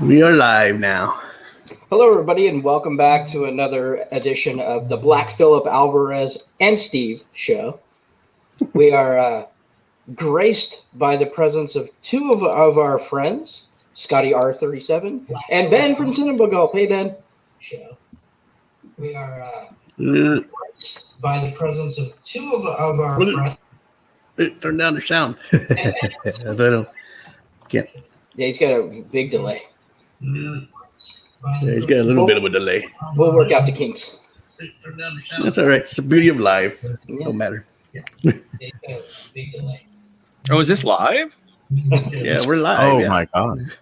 We are live now. Hello, everybody, and welcome back to another edition of the Black Phillip Alvarez and Steve show. We are graced by the presence of two of our friends, ScottyR37 and Ben from Gulp. Hey, Ben. Show. We are graced by the presence of two of our friends. Turn down the sound. I don't. Can't. Yeah, he's got a big delay. Yeah, he's got a little bit of a delay. We'll work out the kinks. That's all right. It's the beauty of live. Yeah. Don't matter. Yeah. He's got a big delay. Oh, is this live? Yeah, we're live. Oh, yeah. my God.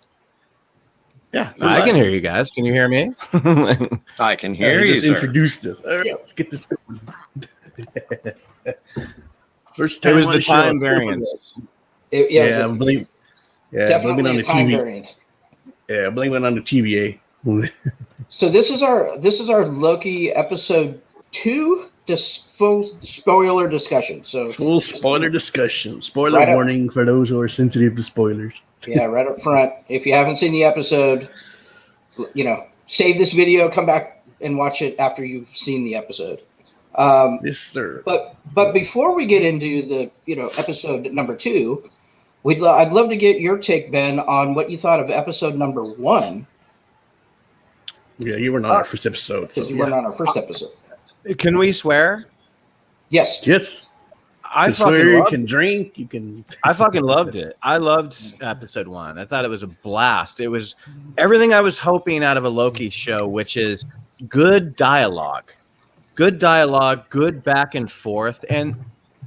Yeah, I can hear you guys. Can you hear me? I can hear you. Just sir. Introduced us. All right, let's get this going. First time it was on the time show. variance. I believe. Yeah, definitely blame it on the time TV. variant. Yeah, blame it on the TVA. So this is our Loki episode 2, full spoiler discussion. So full spoiler discussion. Spoiler warning for those who are sensitive to spoilers. Yeah, right up front. If you haven't seen the episode, save this video, come back and watch it after you've seen the episode. Yes, sir. But before we get into the episode number 2, I'd love to get your take, Ben, on what you thought of episode number 1. Yeah, you weren't on our first episode. You weren't on our first episode. Can we swear? Yes. Yes. I swear, you can drink. You can. I fucking loved it. I loved episode 1. I thought it was a blast. It was everything I was hoping out of a Loki show, which is good dialogue, good back and forth. And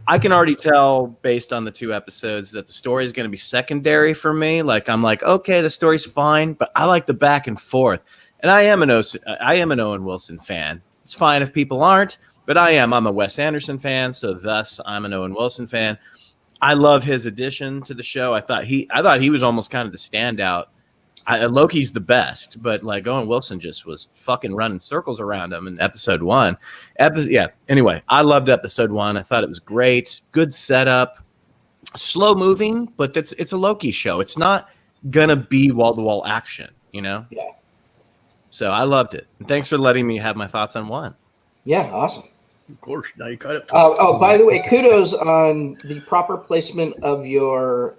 I can already tell based on the 2 episodes that the story is going to be secondary for me. Like, I'm like, okay, the story's fine, but I like the back and forth. And I am an Owen Wilson fan. It's fine if people aren't, but I am. I'm a Wes Anderson fan, so thus I'm an Owen Wilson fan. I love his addition to the show. I thought he was almost kind of the standout. Loki's the best, but like Owen Wilson just was fucking running circles around him in episode 1. Anyway, I loved episode 1. I thought it was great. Good setup. Slow moving, but it's a Loki show. It's not gonna be wall-to-wall action, Yeah. So I loved it. And thanks for letting me have my thoughts on 1. Yeah, awesome. Of course. Now you cut it. By the way, kudos on the proper placement of your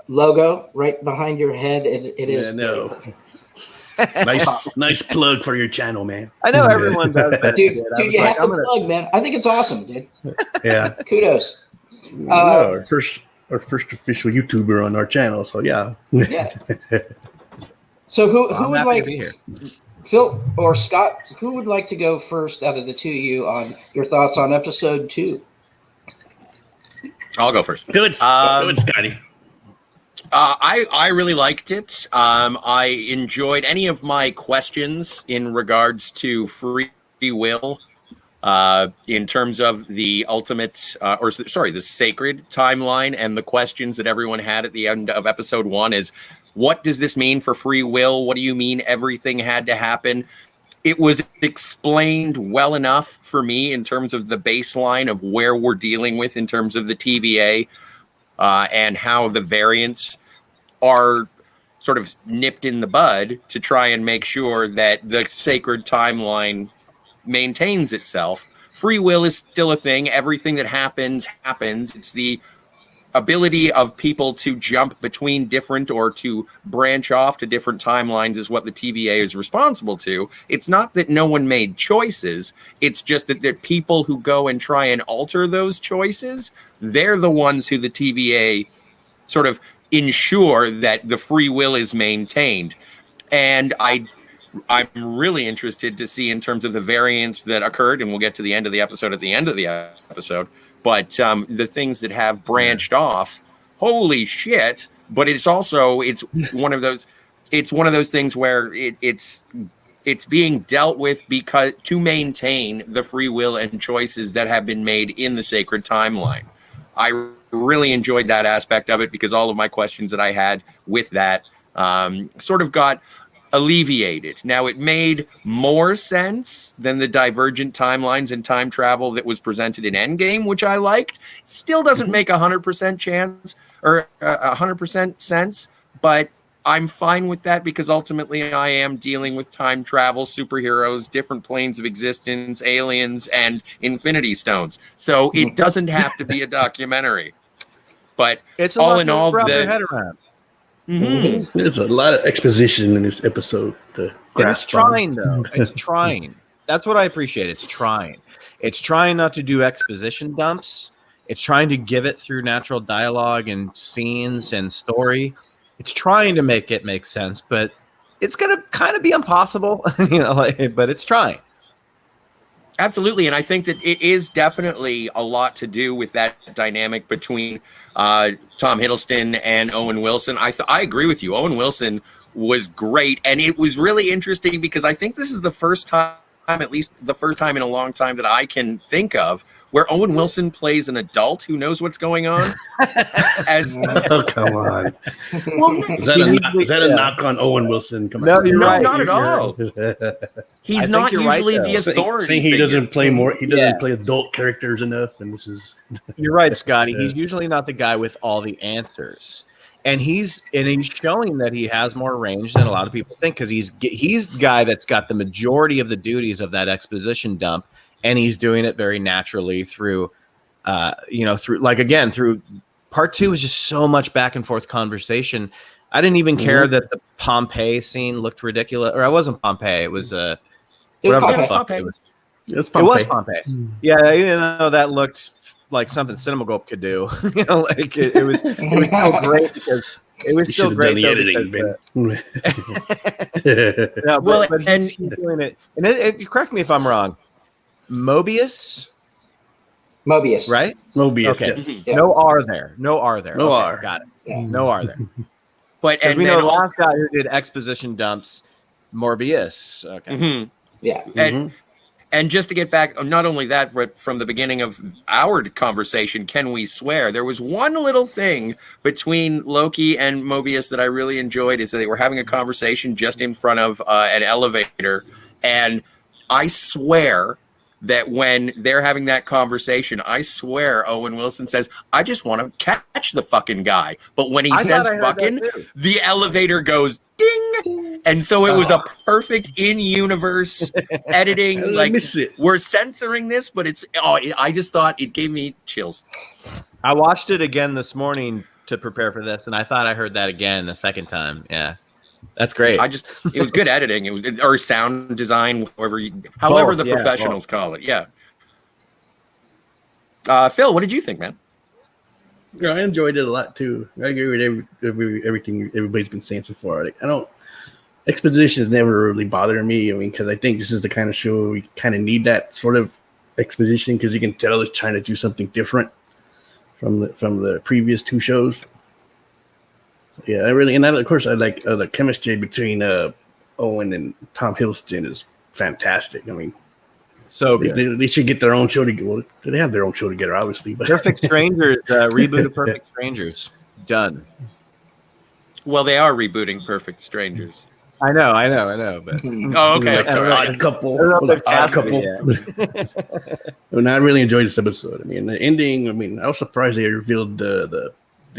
logo right behind your head. It is. Yeah, no. nice plug for your channel, man. I know everyone does that. Dude, you have to plug, man. I think it's awesome, dude. Yeah. Kudos. Our first official YouTuber on our channel, so yeah. Yeah. So who would like to be here? Phil or Scott? Who would like to go first out of the 2 of you on your thoughts on episode 2? I'll go first. Good, Scotty. I really liked it. I enjoyed any of my questions in regards to free will, in terms of the ultimate, the sacred timeline, and the questions that everyone had at the end of episode 1 is, what does this mean for free will? What do you mean everything had to happen? It was explained well enough for me in terms of the baseline of where we're dealing with in terms of the TVA, and how the variants are sort of nipped in the bud to try and make sure that the sacred timeline maintains itself. Free will is still a thing. Everything that happens. It's the ability of people to jump between different or to branch off to different timelines is what the TVA is responsible to. It's not that no one made choices. It's just that the people who go and try and alter those choices, they're the ones who the TVA sort of ensure that the free will is maintained. And I'm really interested to see in terms of the variants that occurred, and we'll get to the end of the episode at the end of the episode. But the things that have branched off, holy shit! But it's one of those things where it's being dealt with because to maintain the free will and choices that have been made in the sacred timeline. I really enjoyed that aspect of it because all of my questions that I had with that sort of got alleviated. Now, it made more sense than the divergent timelines and time travel that was presented in Endgame, which I liked. Still doesn't make 100% chance or 100% sense, but I'm fine with that because ultimately I am dealing with time travel, superheroes, different planes of existence, aliens, and infinity stones. So it doesn't have to be a documentary. But It's a all lot in to all, wrap your head around. There's a lot of exposition in this episode to And it's grasp trying, though. It's trying. That's what I appreciate. It's trying. It's trying not to do exposition dumps. It's trying to give it through natural dialogue and scenes and story. It's trying to make it make sense, but it's gonna kind of be impossible, but it's trying. Absolutely, and I think that it is definitely a lot to do with that dynamic between Tom Hiddleston and Owen Wilson. I agree with you. Owen Wilson was great, and it was really interesting because I think this is the first time, at least the first time in a long time that I can think of, where Owen Wilson plays an adult who knows what's going on. Oh, come on. Well, Is that a knock on Owen Wilson? Come No, on. you're right. not at all. He's not you're right, usually the though. authority. Saying he figure. doesn't play more. He doesn't play adult characters enough, and this is. You're right, Scotty. He's usually not the guy with all the answers, and he's showing that he has more range than a lot of people think because he's the guy that's got the majority of the duties of that exposition dump, and he's doing it very naturally through part 2 is just so much back and forth conversation. I didn't even care that the Pompeii scene looked ridiculous, or I wasn't Pompeii. It was whatever the fuck it was. It was Pompeii. Yeah, that looked like something Cinema Gulp could do. It was so great because it was still great. The editing, but he's doing it. And correct me if I'm wrong. Mobius, right? Mobius. Okay. Yes. Yeah. No R there. No R there. No Okay, R. Got it. Yeah. No R there. But And we know the last guy who did exposition dumps, Morbius. Okay. Yeah. And just to get back, not only that, but from the beginning of our conversation, can we swear? There was one little thing between Loki and Mobius that I really enjoyed is that they were having a conversation just in front of an elevator. And I swear that when they're having that conversation, I swear Owen Wilson says, I just want to catch the fucking guy. But when he says fucking, the elevator goes ding. And so it was a perfect in-universe editing. Like, we're censoring this, but I just thought it gave me chills. I watched it again this morning to prepare for this, and I thought I heard that again the second time. Yeah. That's great. It was good editing. It was, or sound design, however the professionals call it. Yeah. Phil, what did you think, man? Yeah, I enjoyed it a lot too. I agree with everything everybody's been saying so far. Like, exposition has never really bothered me. I mean, because I think this is the kind of show we kind of need that sort of exposition because you can tell it's trying to do something different from the previous 2 shows. Yeah, of course, I like the chemistry between Owen and Tom Hiddleston is fantastic. I mean, so good. They should get their own show together. Well, they have their own show together, obviously. But Perfect Strangers, reboot of Perfect Strangers, done. Well, they are rebooting Perfect Strangers. I know. But okay. I'm sorry. Odd couple. And I really enjoyed this episode. I mean, the ending. I mean, I was surprised they revealed the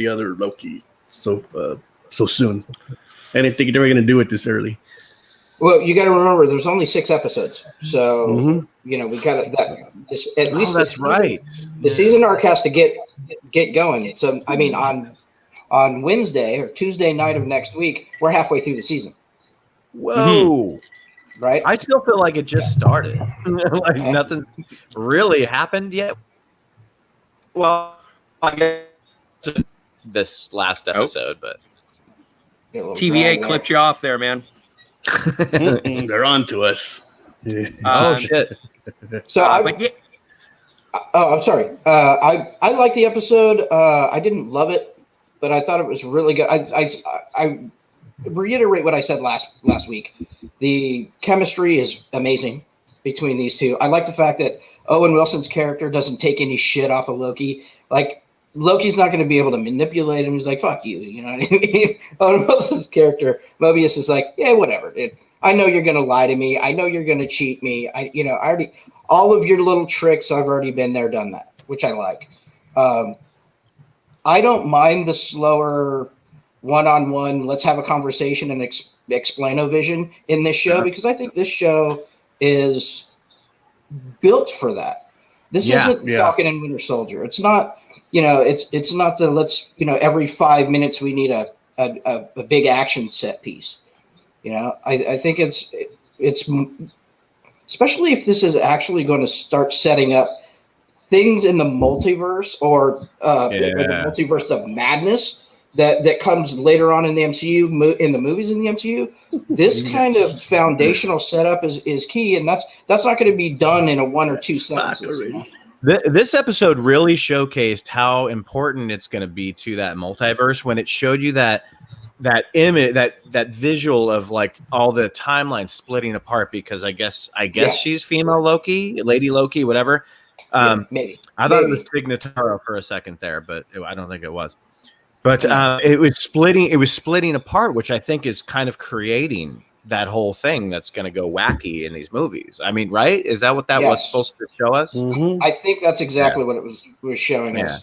other Loki so soon. I didn't think they were going to do it this early. Well, you got to remember, there's only 6 episodes, so we got at least that's right. The season arc has to get going. So, I mean, on Wednesday or Tuesday night of next week, we're halfway through the season. Whoa! Right? I still feel like it just started. Like nothing's really happened yet. Well, I guess this last episode, but TVA clipped you off there, man. They're on to us. Oh shit! So I'm sorry. I like the episode. I didn't love it, but I thought it was really good. I reiterate what I said last week. The chemistry is amazing between these two. I like the fact that Owen Wilson's character doesn't take any shit off of Loki. Like, Loki's not going to be able to manipulate him. He's like, fuck you. You know what I mean? Owen Wilson's character, Mobius, is like, yeah, whatever, dude. I know you're going to lie to me. I know you're going to cheat me. I already, all of your little tricks, I've already been there, done that, which I like. I don't mind the slower one-on-one, let's have a conversation and explain-o-vision in this show, because I think this show is built for that. This isn't Falcon and Winter Soldier. It's not, it's not the every 5 minutes we need a big action set piece. I think it's especially if this is actually going to start setting up things in the multiverse or the multiverse of madness that comes later on in the MCU, in the movies in the MCU. This kind of foundational setup is key, and that's not going to be done in a 1 or 2 sentences. This episode really showcased how important it's going to be to that multiverse when it showed you that image, that visual of like all the timelines splitting apart, because I guess she's female Loki, Lady Loki, whatever. Maybe I thought it was Signataro for a second there, but I don't think it was. But it was splitting apart, which I think is kind of creating that whole thing that's going to go wacky in these movies. I mean, right? Is that what that was supposed to show us? Mm-hmm. I think that's exactly what it was showing us.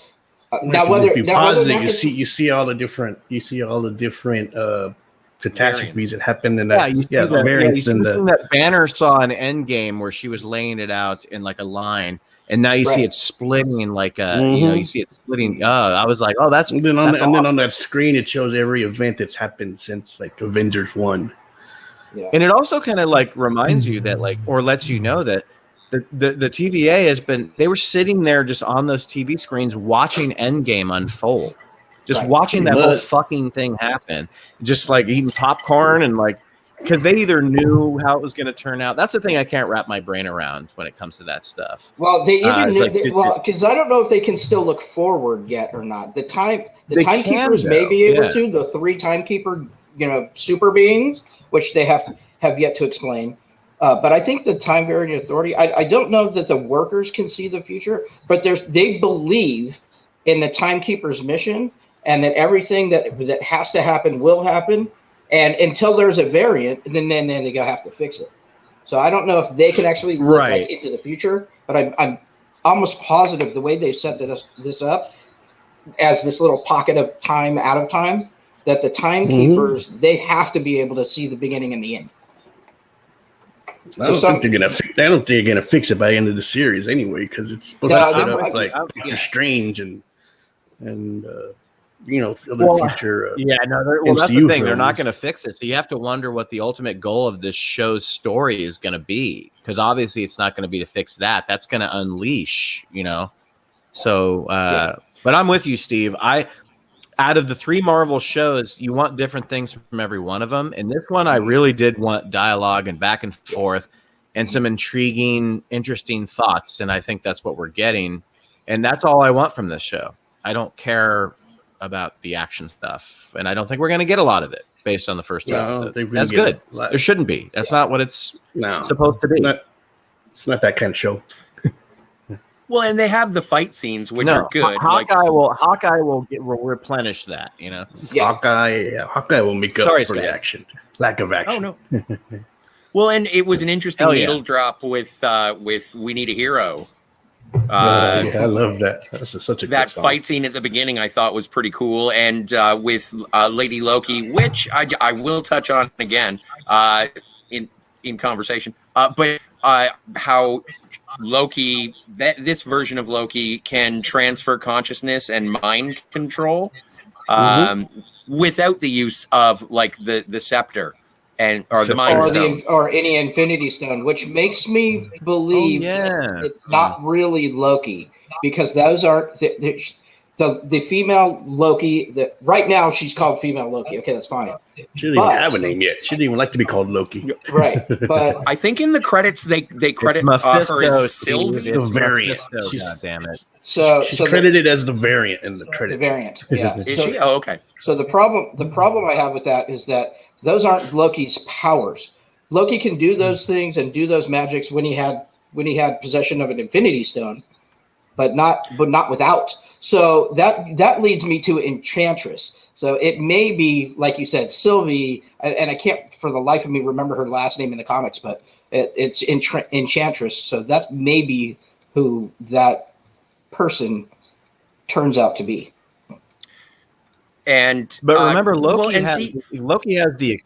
Now, whether if you pause it, you see all the different catastrophes that happened in that. The variants in that Banner saw in Endgame where she was laying it out in like a line. And now you see it splitting in like you see it splitting. I was like, oh, that's. And then on that screen, it shows every event that's happened since like Avengers 1. Yeah. And it also kind of like reminds you that or lets you know that the TVA they were sitting there just on those TV screens watching Endgame unfold, just watching that whole fucking thing happen, just like eating popcorn and like. Because they either knew how it was going to turn out. That's the thing I can't wrap my brain around when it comes to that stuff. Well, they either knew. Because I don't know if they can still look forward yet or not. The timekeepers may be able to. The 3 timekeeper, super beings, which they have yet to explain. But I think the Time Variant Authority. I don't know that the workers can see the future, but they believe in the timekeepers' mission and that everything that has to happen will happen. And until there's a variant, then they have to fix it. So I don't know if they can actually look into the future, but I'm almost positive the way they set this up as this little pocket of time out of time, that the timekeepers, they have to be able to see the beginning and the end. I don't think they're gonna fix it by the end of the series anyway, because it's supposed to set up like Doctor Strange and future. That's the thing. They're not going to fix it. So you have to wonder what the ultimate goal of this show's story is going to be, because obviously it's not going to be to fix that. That's going to unleash, So, but I'm with you, Steve. Out of the 3 Marvel shows, you want different things from every one of them. And this one, I really did want dialogue and back and forth and some intriguing, interesting thoughts. And I think that's what we're getting. And that's all I want from this show. I don't care about the action stuff, and I don't think we're going to get a lot of it based on the first 2 episodes. That's good. There shouldn't be. That's not what it's supposed to be. It's not that kind of show. Well, and they have the fight scenes, which are good. Hawkeye will replenish that. Hawkeye will make up for the action, lack of action. Oh no. Well, and it was an interesting needle drop with "We Need a Hero." I love that. That's such a that fight scene at the beginning. I thought was pretty cool, and with Lady Loki, which I will touch on again in conversation. But how Loki, this version of Loki, can transfer consciousness and mind control without the use of like the scepter. Or the Mind Stone, or any Infinity Stone, which makes me believe it's not really Loki, because those aren't the female Loki. Right now, she's called female Loki. Okay, that's fine. She didn't even have a name yet. She didn't even like to be called Loki. Right, but I think in the credits they credit her as Sylvie. The variant. God damn it! She's credited as the variant in the credits. The variant, yeah. Is she? Oh, okay. So the problem I have with that is that those aren't Loki's powers. Loki can do those things and do those magics when he had possession of an Infinity Stone, but not without. So that leads me to Enchantress. So it may be, like you said, Sylvie, and I can't for the life of me remember her last name in the comics, but it's Enchantress. So that's maybe who that person turns out to be. And But remember, Loki well, and has see, the go three, ahead.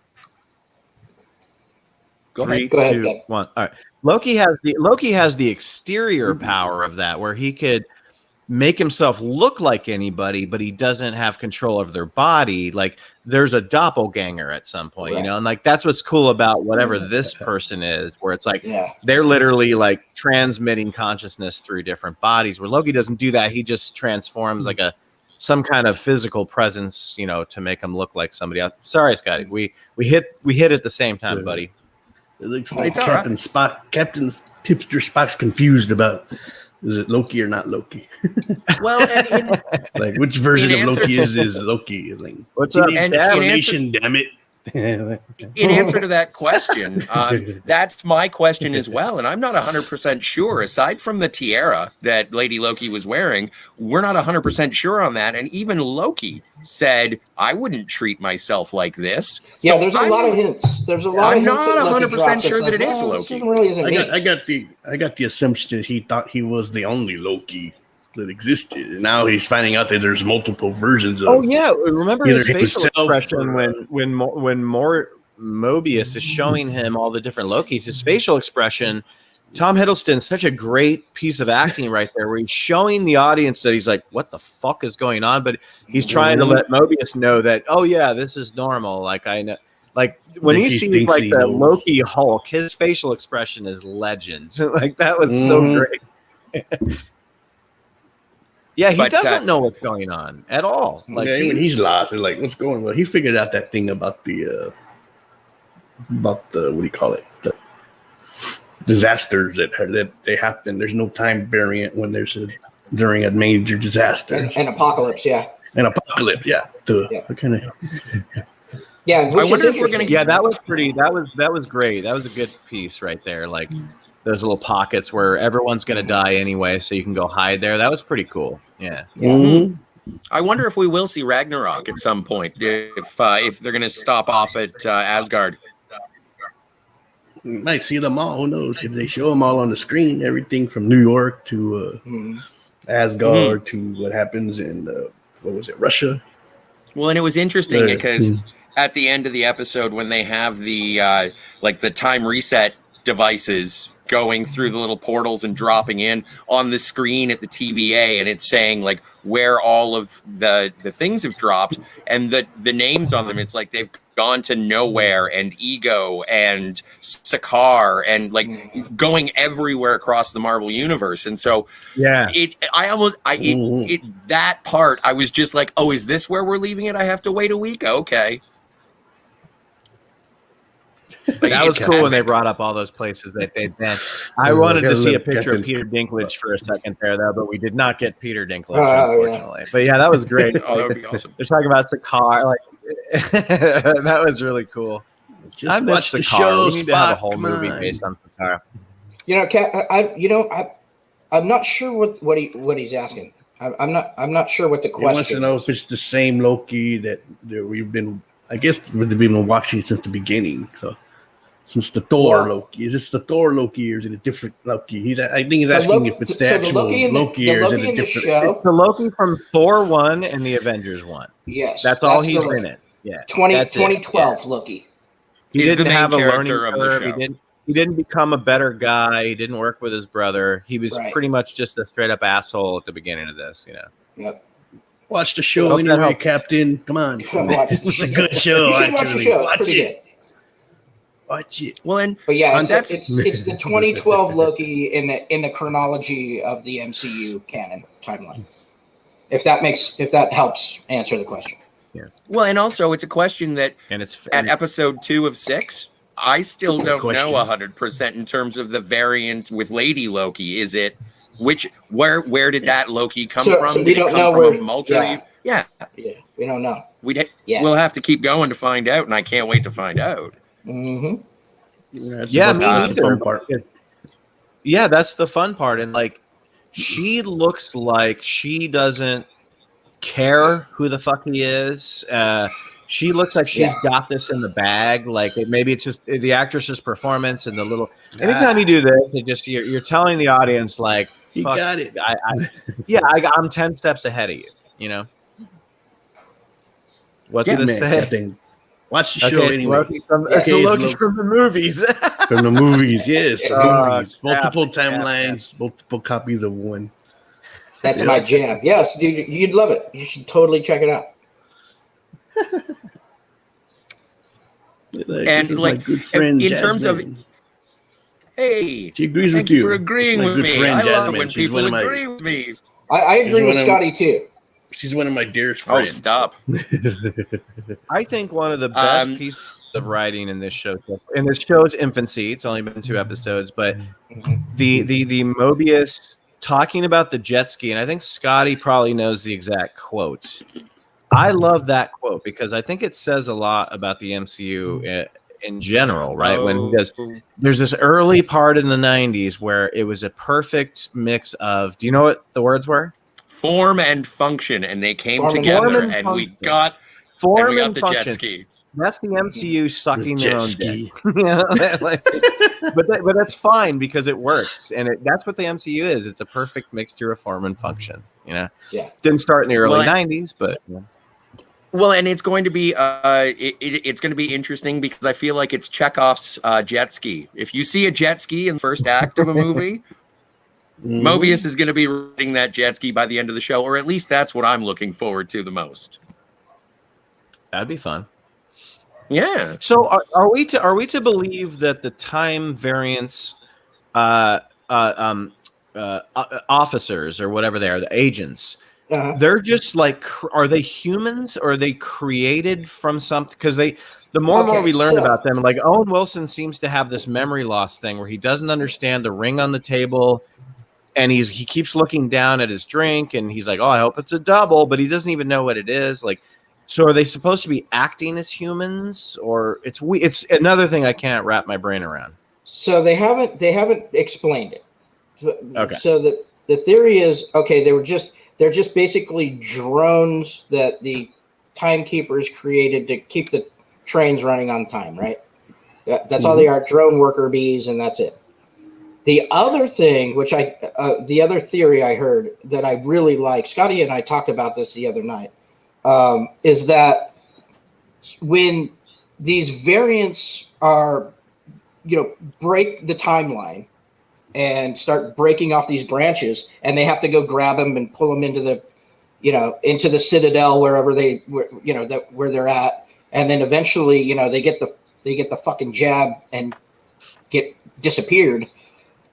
Go ahead, 2, Ken. 1. All right. Loki has the exterior power of that, where he could make himself look like anybody, but he doesn't have control of their body. Like there's a doppelganger at some point, you know, and like that's what's cool about whatever this person is, where it's like they're literally like transmitting consciousness through different bodies. Where Loki doesn't do that; he just transforms like some kind of physical presence, you know, to make him look like somebody else. Sorry, Scotty, we hit at the same time, buddy. It looks like It's all Captain Hipster Spock's confused about is it Loki or not Loki? Well, and Like which version in of answer Loki to- is Like What's what's up? And explanation? Damn it! in answer to that question, that's my question as well. And I'm not 100% sure. Aside from the tiara that Lady Loki was wearing, we're not 100% sure on that. And even Loki said, I wouldn't treat myself like this. Yeah, So there's a lot of hints. There's a lot I'm of hints. not that Loki 100% drops. sure It's that it is "Oh, Loki." This really isn't me. I got the assumption that he thought he was the only Loki that existed, and now he's finding out that there's multiple versions of. Oh yeah, remember his either facial himself expression when more Mobius is showing him all the different Lokis. His facial expression. Tom Hiddleston's such a great piece of acting right there, where he's showing the audience that he's like, "What the fuck is going on?" But he's trying to let Mobius know that, "Oh yeah, this is normal." Like I know, like when he sees like the Loki Hulk, his facial expression is legend. Like that was so great. Yeah, he doesn't know what's going on at all. Like he's lost. They're like, what's going on? Well, he figured out that thing about the what do you call it? The disasters that they happen. There's no time variant when during a major disaster. An apocalypse, yeah. An apocalypse, yeah. What kind of? Yeah, I wonder if we're gonna. Yeah, that was pretty. That was great. That was a good piece right there. Like those little pockets where everyone's gonna die anyway, so you can go hide there. That was pretty cool. Yeah. I wonder if we will see Ragnarok at some point. If they're gonna stop off at Asgard. You might see them all. Who knows? Because they show them all on the screen. Everything from New York to Asgard to what happens in what was it, Russia? Well, and it was interesting because at the end of the episode, when they have the the time reset devices going through the little portals and dropping in on the screen at the TVA, and it's saying like where all of the things have dropped and the names on them, it's like they've gone to Nowhere and Ego and ScottyR and like going everywhere across the Marvel universe. And so that part I was just like, oh, is this where we're leaving it? I have to wait a week. Okay. That was cool when they brought up all those places that they'd been. I wanted to see a picture of Peter Dinklage for a second there, though, but we did not get Peter Dinklage, unfortunately. Yeah. But yeah, that was great. That would be awesome. They're talking about ScottyR. Like, that was really cool. Just I miss ScottyR. We need to have a whole movie based on ScottyR. You know, I'm not sure what he's asking. I'm not sure what the question. He wants to know if it's the same Loki that we've been. I guess we've been watching since the beginning. So. Since the Thor Loki, is this the Thor Loki or is it a different Loki? I think he's asking if it's the actual Loki or is it a different? It's the Loki from Thor 1 and the Avengers 1. Yes, that's all he's in it. Yeah, 2012 Loki. He didn't have a learning curve. He didn't become a better guy. He didn't work with his brother. He was pretty much just a straight up asshole at the beginning of this. You know. Yep. Watch the show anyway, Captain. Come on, it's a good show. Actually, watch it. Watch it. Well, but yeah, it's the 2012 Loki in the chronology of the MCU canon timeline. If that helps answer the question. Yeah. Well, and also it's a question that it's at episode 2 of 6, I still don't know 100% in terms of the variant with Lady Loki. Is it where did that Loki come from? So we don't know where. Yeah, we don't know. We'll have to keep going to find out, and I can't wait to find out. Mm-hmm. Yeah, me neither. Yeah, that's the fun part. And like, she looks like she doesn't care who the fuck he is. She looks like she's got this in the bag. Like maybe it's just the actress's performance and the little. Anytime you do this, it just you're telling the audience like, "You got it." I'm 10 steps ahead of you. You know. What's Yeah, it Man, say? Captain. Watch the Okay, show it's anyway. Loki from, Yeah. it's a Okay, it's Loki Loki. from the movies. From the movies, yes, the Oh, movies. Multiple crap. timelines, multiple copies of one. That's Yeah. my jam. Yes, dude, you'd love it. You should totally check it out. Like, And, this is like, my good friend in terms of- Jasmine. Hey, She agrees thank with you. you for agreeing My with good me. friend I love Jasmine. when She's people one of my- agree with me. I She's agree with one of- Scotty too. She's one of my dearest Oh, friends. stop. I think one of the best Um, pieces of writing in this show's infancy. It's only been 2 episodes, but the Mobius talking about the jet ski, and I think Scotty probably knows the exact quote. I love that quote because I think it says a lot about the MCU in general, right? When he does, there's this early part in the 90s where it was a perfect mix of, do you know what the words were? Form and function, and they came Form and together, function. and we got Form the and jet function. ski. That's the MCU sucking The their jet own ski. dick. Yeah, like, but that's fine because it works, and that's what the MCU is. It's a perfect mixture of form and function. You know, Yeah. didn't start in the early Well, 90s, but Well, and it's going to be it's going to be interesting because I feel like it's Chekhov's jet ski. If you see a jet ski in the first act of a movie, Mobius is going to be riding that jet ski by the end of the show, or at least that's what I'm looking forward to the most. that'd be fun. Yeah. So are we to believe that the time variance officers or whatever they are, the agents, they're just like, are they humans or are they created from something? Because the more and more we learn about them, like Owen Wilson seems to have this memory loss thing where he doesn't understand the ring on the table, and he keeps looking down at his drink, and he's like, "Oh, I hope it's a double," but he doesn't even know what it is. Like, so are they supposed to be acting as humans, or it's another thing I can't wrap my brain around. So they haven't explained it. Okay. So the theory is, okay, they're just basically drones that the timekeepers created to keep the trains running on time, right? That's all they are, drone worker bees, and that's it. The other thing, the other theory I heard that I really like, Scotty and I talked about this the other night, is that when these variants are, break the timeline and start breaking off these branches, and they have to go grab them and pull them into the Citadel, wherever where they're at, and then eventually, they get the fucking jab and get disappeared.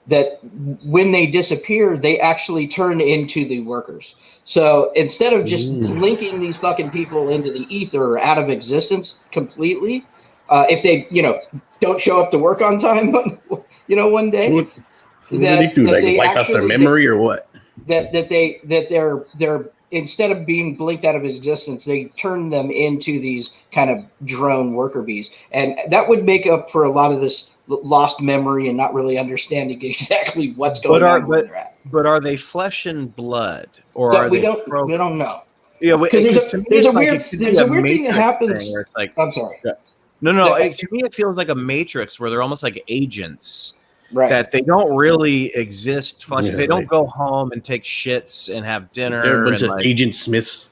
That when they disappear, they actually turn into the workers. So instead of just blinking these fucking people into the ether or out of existence completely, if they, don't show up to work on time, one day, So what do they do? Like wipe out their memory or what? They're instead of being blinked out of existence, they turn them into these kind of drone worker bees, and that would make up for a lot of this lost memory and not really understanding exactly what's going on where they're at. But are they flesh and blood, or are we they? We don't know. Yeah, there's a weird thing that happens. Where it's like, I'm sorry. No. To me, it feels like a Matrix where they're almost like agents. Right. That they don't really exist. Yeah, they don't go home and take shits and have dinner. They're a bunch of like, Agent Smiths.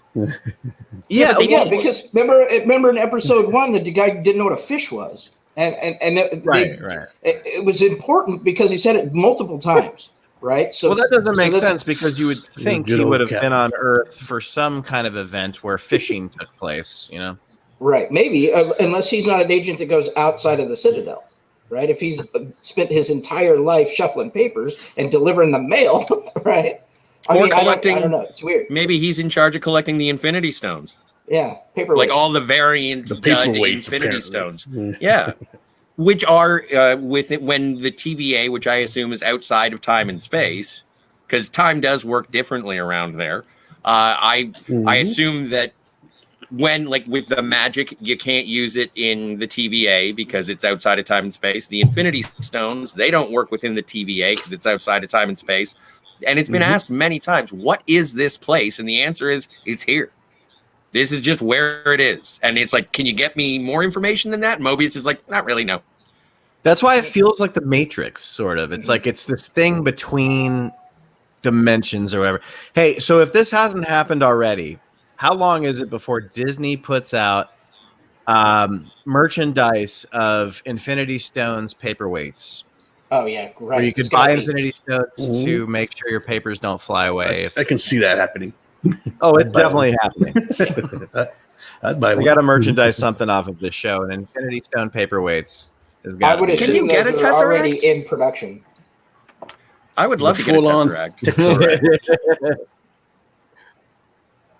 Yeah, because remember in episode 1 that the guy didn't know what a fish was. And right. It was important because he said it multiple times, right? So that doesn't make sense because you would think he would have captain. been on Earth for some kind of event where fishing took place, Right, maybe, unless he's not an agent that goes outside of the Citadel, right? If he's spent his entire life shuffling papers and delivering the mail, right? Collecting. I don't know. It's weird. Maybe he's in charge of collecting the Infinity Stones. Yeah, paperweights. Like all the variant paperweights, Infinity apparently. Stones. Yeah. Which are with it when the TVA, which I assume is outside of time and space, because time does work differently around there. I assume that when, like with the magic, you can't use it in the TVA because it's outside of time and space. The Infinity Stones, they don't work within the TVA because it's outside of time and space. And it's been asked many times, what is this place? And the answer is, it's here. This is just where it is. And it's like, can you get me more information than that? Mobius is like, not really, no. That's why it feels like the Matrix, sort of. It's like it's this thing between dimensions or whatever. Hey, so if this hasn't happened already, how long is it before Disney puts out merchandise of Infinity Stones paperweights? Oh yeah, right. Where you could It's gonna buy be- Infinity Stones to make sure your papers don't fly away. I can see that happening. Oh, it's I'd buy definitely happening. I'd buy I one. got to merchandise something off of this show, and Infinity Stone paperweights is I got. would Can you assume get those a are already Tesseract? in production. I would love to get a full-on Tesseract. Tesseract.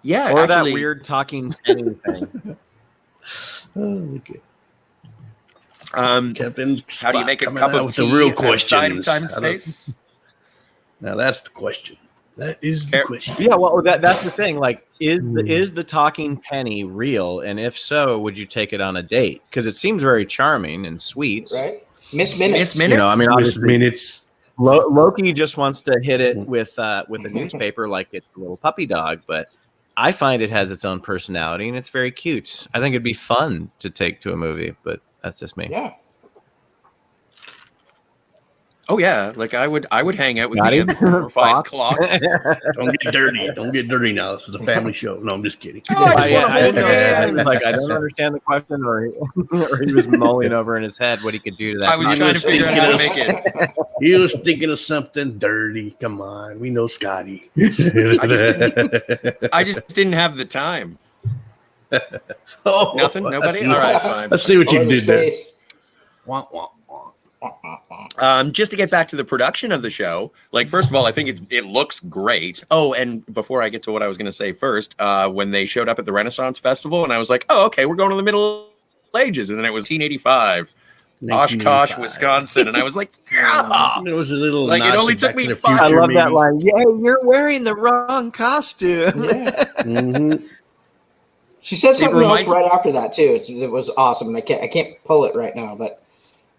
Yeah, Or actually, that weird talking penny thing. Oh, okay. How Captain do you Spot make a coming cup out of with tea the real outside of questions? time and How do- space? Now that's the question. That is the question. Yeah, well, that's the thing. Like, is the talking penny real? And if so, would you take it on a date? Because it seems very charming and sweet. Right? Miss Minutes. Miss Minutes? You know, I mean, Miss obviously, Minutes. Loki just wants to hit it with a newspaper like it's a little puppy dog, but I find it has its own personality and it's very cute. I think it'd be fun to take to a movie, but that's just me. Yeah. Oh yeah, like I would hang out with Got the him? anthropomorphized Fox? clock. Don't get dirty. Don't get dirty now. This is a family show. No, I'm just kidding. Oh, I just wanna I hold didn't know your Scott hand. was like, I don't understand the question, or he was mulling over in his head what he could do to that. I was He trying to was figure out how to make thinking it. He was thinking of something dirty. Come on. We know Scotty. I just didn't have the time. Oh, Nothing? I Nobody? see All what- right, fine. I see what Or you the did there. space. Wah, wah, wah. Just to get back to the production of the show, like first of all, I think it looks great. Oh, and before I get to what I was going to say first, when they showed up at the Renaissance Festival, and I was like, oh, okay, we're going to the Middle Ages, and then it was 1985, Oshkosh, 1985. Wisconsin, and I was like, yeah. It was a little Like, it nod only to took Back me to the 5 I Future, love that maybe. line. Yeah, you're wearing the wrong costume. Yeah. Mhm. She said something else reminds- right after that too. It was awesome. And I can't pull it right now, but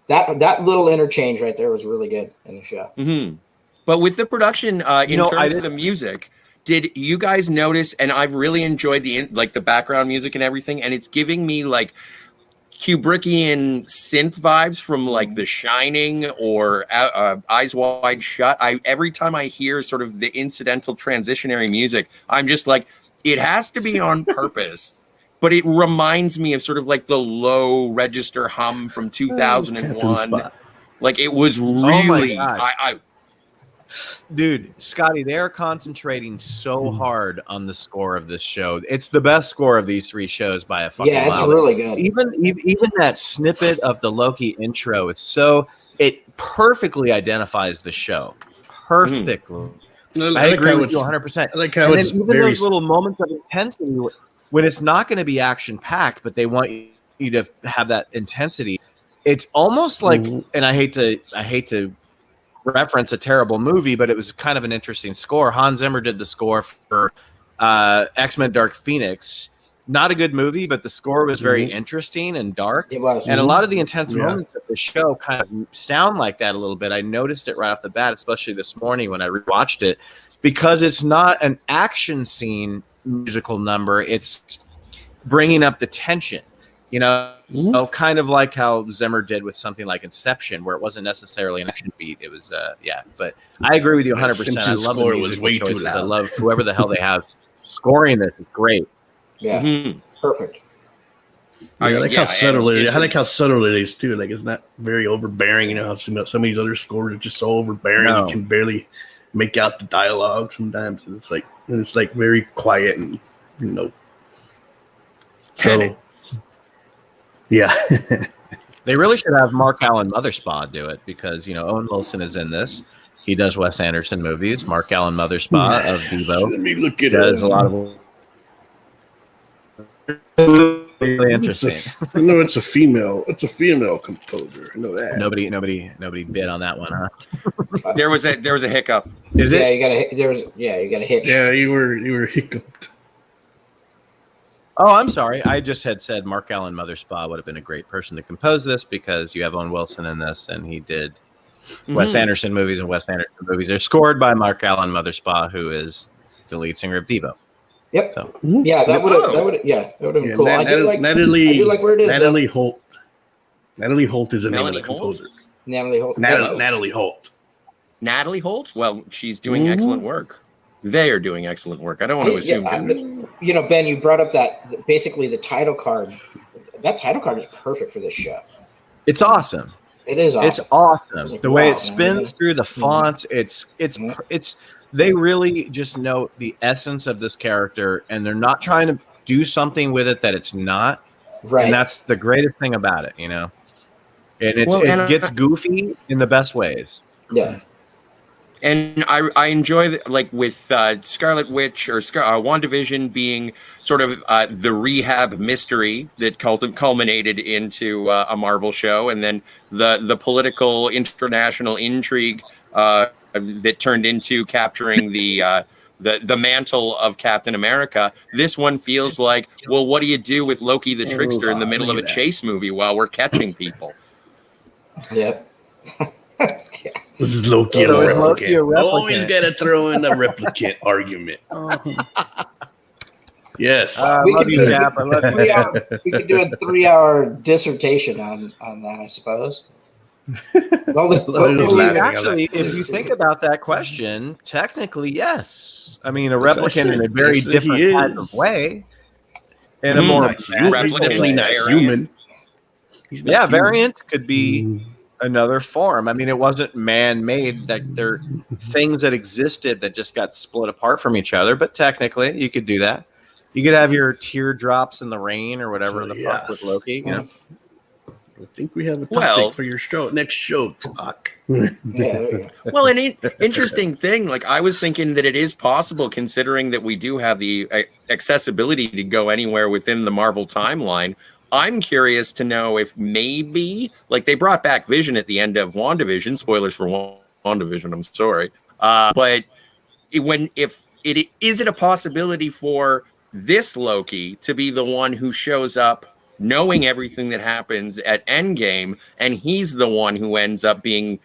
that little interchange right there was really good in the show. Mm-hmm. But with the production, in know, terms of the music, did you guys notice? And I've really enjoyed the background music and everything, and it's giving me like Kubrickian synth vibes from like The Shining or Eyes Wide Shut. Every time I hear sort of the incidental transitionary music, I'm just like, it has to be on purpose. But it reminds me of sort of like the low register hum from 2001. Spot. Like it was my really, God. Dude, Scotty, they are concentrating so hard on the score of this show. It's the best score of these three shows by a fucking Yeah, it's mile. really good. Even that snippet of the Loki intro, it perfectly identifies the show. Perfectly. I agree with you 100%. I like how And it's then even very those little moments of intensity when it's not going to be action packed, but they want you to have that intensity. It's almost like, and I hate to reference a terrible movie, but it was kind of an interesting score. Hans Zimmer did the score for X-Men Dark Phoenix. Not a good movie, but the score was very interesting and dark. It was. And a lot of the intense Yeah. moments of the show kind of sound like that a little bit. I noticed it right off the bat, especially this morning when I rewatched it, because it's not an action scene musical number. It's bringing up the tension, you know, kind of like how Zimmer did with something like Inception, where it wasn't necessarily an action beat. It was, But I agree with you 100%. I Simpsons love the score was musical way too choices. I loud. love whoever the hell they have scoring this. It's great. Yeah, Mhm. perfect. I like how subtle it is. and I like how subtle it is too. Like it's not very overbearing. You know how some of these other scores are just so overbearing No. you can barely make out the dialogue sometimes. And it's like very quiet and Tenet. Yeah. They really should have Mark Allen Motherspa do it because, Owen Wilson is in this. He does Wes Anderson movies. Mark Allen Motherspa of Devo Let me look at does a lot of really interesting. No, it's a female. It's a female composer. I know that. Nobody bid on that one, huh? There was a hiccup. Is Yeah, it? you got to hitch. Yeah, you were hiccuped. Oh, I'm sorry. I just had said Mark Allen Motherspa would have been a great person to compose this because you have Owen Wilson in this, and he did Wes Anderson movies, and Wes Anderson movies are scored by Mark Allen Motherspa, who is the lead singer of Devo. Yep. So Yeah, that would have been cool. I do like where it is. Natalie Holt. Natalie Holt is the name of the Melanie Holt? composer. Natalie Holt. Natalie Holt. Natalie Holt? Well, she's doing excellent work. they are doing excellent work. I don't want to assume. Ben, you brought up that basically the title card. That title card is perfect for this show. It's awesome. It is awesome. It's awesome. Like, the way wow, it spins through the fonts, it's they really just know the essence of this character, and they're not trying to do something with it that it's not. Right. And that's the greatest thing about it, you know. And it gets goofy in the best ways. Yeah. And I enjoy like with Scarlet Witch or WandaVision being sort of the rehab mystery that culminated into a Marvel show, and then the political international intrigue that turned into capturing the mantle of Captain America. This one feels like, well, what do you do with Loki the Trickster in the middle of a chase movie while we're catching people? Yep. This is Loki and a replicant. Always got to throw in the replicant argument. Yes. I love you, Cap. I love you. We could do a 3-hour dissertation on that, I suppose. Actually, if you think about that question, technically, yes. I mean, a replicant in a very different type of way. In a more definitely not human. Yeah, variant could be another form. I mean, it wasn't man-made. That they're things that existed that just got split apart from each other. But technically, you could do that. You could have your teardrops in the rain or whatever fuck with Loki. You know? I think we have a topic for your show. Next show, talk. Well, an interesting thing. Like I was thinking that it is possible, considering that we do have the accessibility to go anywhere within the Marvel timeline. I'm curious to know if maybe, like, they brought back Vision at the end of WandaVision. Spoilers for WandaVision. I'm sorry, but is it a possibility for this Loki to be the one who shows up knowing everything that happens at Endgame, and he's the one who ends up being